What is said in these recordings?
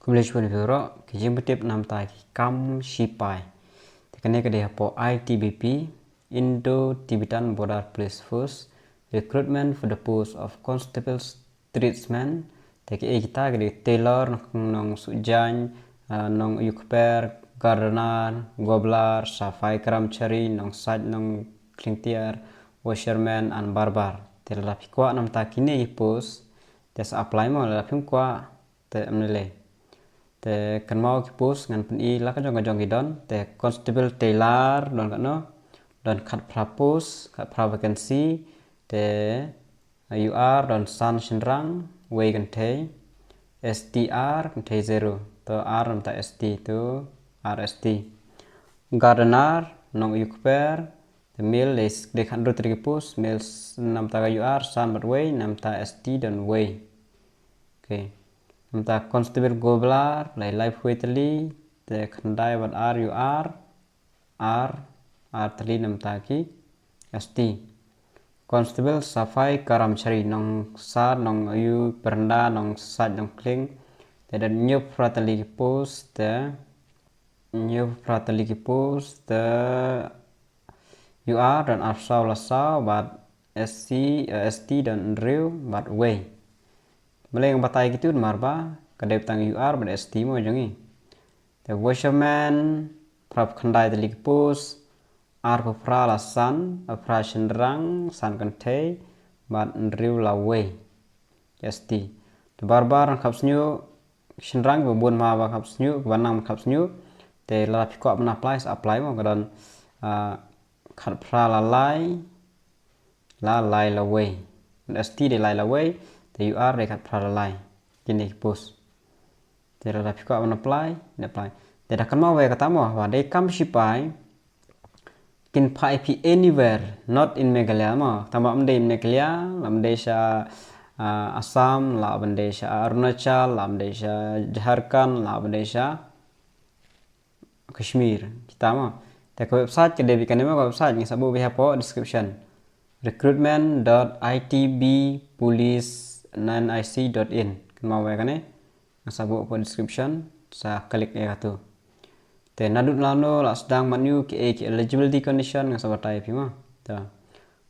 English pun biro kijing betip nam ta kam shipai. Tekane ke dia po ITBP Indo Tibetan Border Police Force recruitment for the post of constable tradesman. Teki kita ke tailor nong sujan nong yukper gardener goblar safai karamchari nong saj nong klintier washerman and barbar. Tela pikwa nam ta kini post tes apply mo la pikwa te amnele. Te kan mau ki post ngan pen I la ka jong idon te constable tailor don kan no don khat pra post khat pra vacancy te UR don san shinrang way kan te STR kan te 0 to R nam ta ST to RST gardener nong yukper the mail is de kan ro tri post mail nam ta UR san but way nam ta ST don way. Okay. Namta constable goblar lai life waitly te khandai wat RUR R tali namta ki ST constable safai karamchari nong sar nong ayu peranda nong sat nong kling te dan nyup pratali ki post te UR dan arsau lasau bat ST dan riu bat way. Meleng batai gitu marba kadep tang UR ber ST mo jongi. The washerman prap khandai telik pus ar pra lasan pra shendrang san kante bat nriu lawe ST. The barbar kap snyu shendrang bebun ma ba kap snyu banang kap snyu te la pikwa bna apply mo kadon khat pra lalai lawe ST de lai lawe te UR de kat pralalai kini post te la pikwa on apply te dah kan mau we kata mo wa de kam shipai kin pai pi anywhere not in Meghalaya mo tamba mde Meghalaya lam desha Assam la bandesha Arunachal lam desha Jharkhand la bandesha Kashmir kita mo te ko website ke debi kan mo website ni sabu we po description recruitment.itbpolice9ic.in mau we kan sabu po description sa klik e katu te nadut lano la sedang manu ki eligibility condition nga sabatai pi ma ta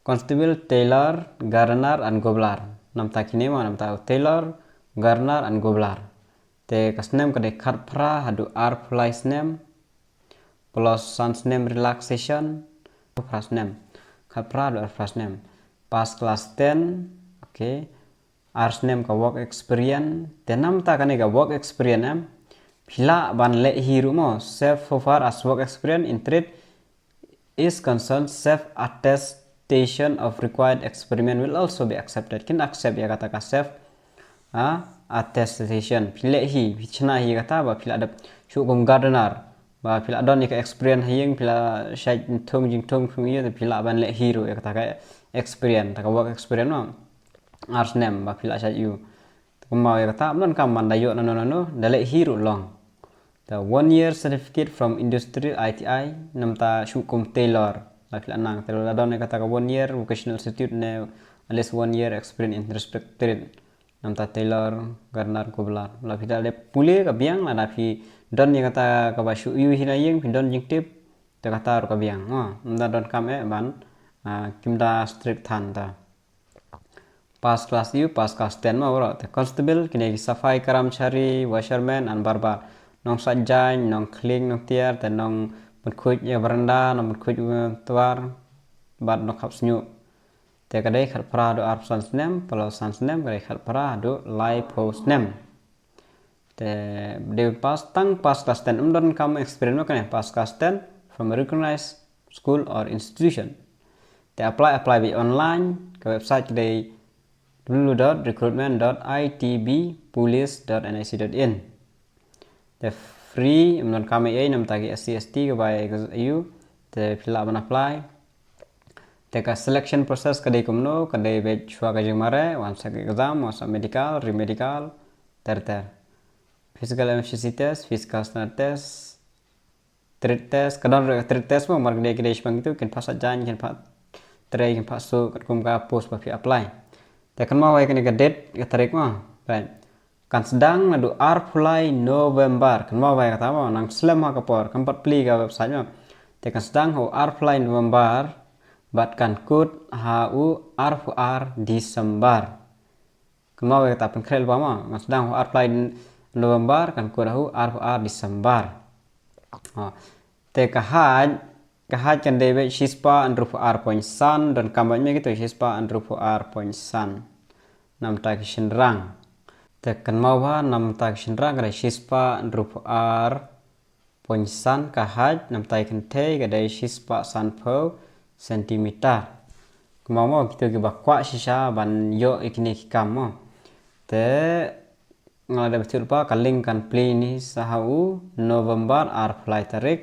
constable tailor gardener and goblar nam ta kini ma nam ta tailor gardener and goblar te kasnem ka de khat pra hadu r place name plus sans name relaxation first name khat pra hadu first name pass class 10 okay ars name ka work experience te nam ta kane ka work experience em Pila ban le hiru mo self so far as work experience in trade is concerned self attestation of required experiment will also be accepted. Kin accept ya kata ka self attestation. Pila hi bichna hi kata ba pila ada syukum gardener ba pila don ka experience hiyeng pila syai thong jing thong phung ye pila ban le hiru ya kata ka experience ta ka work experience no ars name ba pila syai you. Kumau ya kata non kam mandayo no dale hiru long. The 1 year certificate from industry ITI namta syukum tailor la pila nang tailor don kata ka 1 year vocational institute ne at least 1 year experience in respected namta tailor gardener goblar la pila le pule ka biang la nafi don ni kata ka ba syu yu hinayeng pindon jing tip te kata ka biang namta don kam e ban kimda strict than ta pass class 10 ma ora te constable kini safai karamchari washerman and barbar nong sajjan nong kling nong tiar te nong khuj ya beranda nong khuj tuar bat nong khap snyu te kadai khat pra do ar sans nem palo sans nem kadai khat pra do live post nem te de pass class 10 don kam experience kan pass class 10 from a recognized school or institution te apply bi online ke website kadai www.itbpolice.nic.in the free non kami nam tagi SCST ke bai you te fill up and apply te ka selection process kadai kumno kadai be chua ka jemare wan sak exam was medical remedical ter physical efficiency test physical standard test trade test kadang trade test mo mar kadai sepang itu kin pas jan kin pas tray kin pas so kum ka post pa apply te kan mau ka ni ka date ka tarik mo right kan sedang nadu arpulai November kan mau baik kata mau nang selem ha kapor kan pat pli ka website nya te kan sedang ho arpulai November bat kan kut hu arpuar Desember kan mau baik kata pen krel ba ma kan sedang ho arpulai November kan kut hu arpuar Desember te kahaj kan debe shispa andrupu point san dan kampanye gitu shispa andrupu point san nam ta kishinrang te kan mau ba nam ta kishinrang kada shispa andrupu point san kahaj nam ta kan te kada shispa san po sentimeter mau gitu ke bakwa shisha ban yo ikni kikam mo te ngada betul pa kaling kan play ni sahau November flight tarik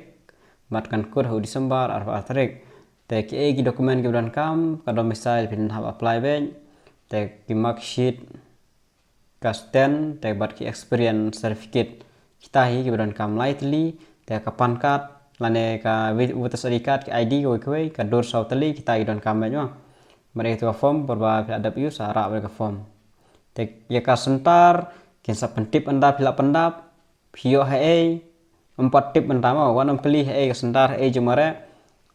matkan kur hu Desember tarik te ki dokumen ke dan kam kado misal pin hab apply ben te ki mark sheet kasten te bat ki experience certificate kita hi ke dan kam lightly te kapan kat lane ka voter ID card ki ID ko ka dor sautali kita dan kam ben mereka tu form berba ada piu sara mereka form te ya ka sentar kinsa pentip anda pila pendap pio he 4 tip pertama wanam pilih kesentar jemare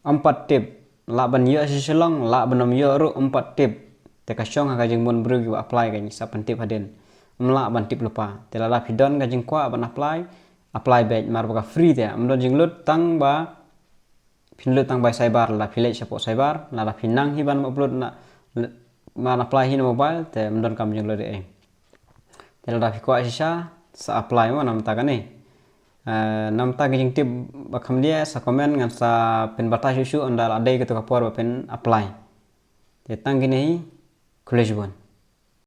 4 tip la ban yo sisulong la banom yo ru 4 tip te kasyong ka jeng mon bru apply kan sa pentip haden mla ban tip lupa te la pidon ka jeng kwa ban apply back mar ba free te amdon jeng lut tang ba pinlut tang ba cyber la pilih sapo cyber la pinang hiban upload na man apply hin mobile te amdon kam jeng lut te la kwa sisa sa apply mo nam ta kan nam ta gijing tip bakam dia sa komen ngan sa pen batas susu andal adai gitu kapor pen apply te tang gini college bon